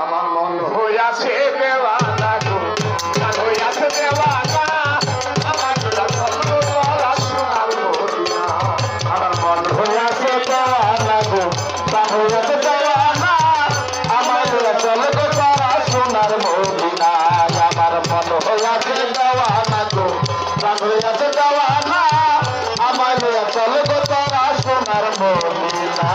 আমার মন হইয়াছে দেওয়ানা গো, প্রাণ হইয়াছে দেওয়ানা, আমার তোরা সোনার মদিনা। আমার মন হইয়াছে দেওয়ানা গো, প্রাণ হইয়াছে দেওয়ানা, আমার তোরা চলে গো তোরা সোনার মদিনা। আমার মন হইয়াছে দেওয়ানা গো, প্রাণ হইয়াছে দেওয়ানা, আমার তোরা চলে গো তোরা সোনার মদিনা।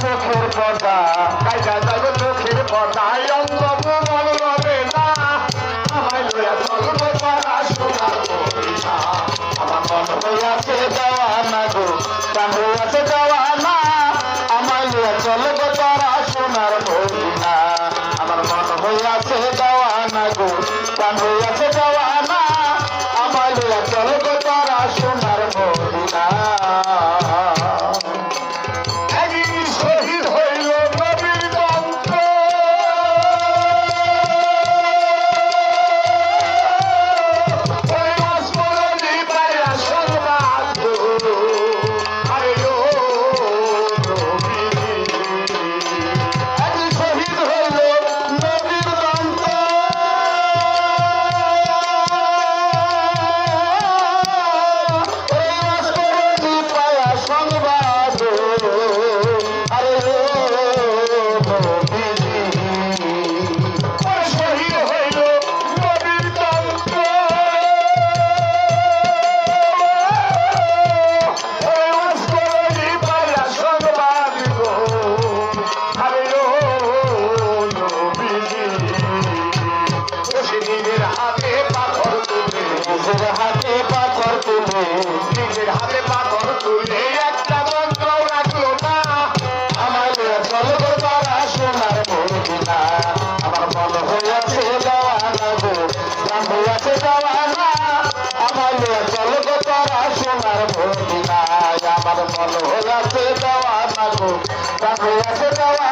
চোখের পর্দা কাইটা যাইব চোখের পর্দায় অঙ্গ মন রবে না, আমায় লইয়া চলব তারা সোনার মদিনা। আমার মন হইয়াছে দেওয়ানা গো, প্রাণ হইয়াছে দেওয়ানা, আমায় লইয়া চলব তারা সোনার মদিনা। আমার মন হইয়াছে দেওয়ানা গো, প্রাণ হইয়াছে দেওয়ানা, আমায় লইয়া চলব তারা সোনার মদিনা। নিজের হাতে পাথর তুলে, নিজের হাতে পাথর তুলে একটা মন্ত্র রাখলো না, আমার চলো গো তারা সোনার মদিনা। আমার মন হইয়াছে দেওয়ানা গো, প্রাণ হইয়াছে দেওয়ানা, আমার চলো গো তারা সোনার মদিনা। আমার মন হইয়াছে দেওয়ানা গো, প্রাণ হইয়াছে দেওয়ানা।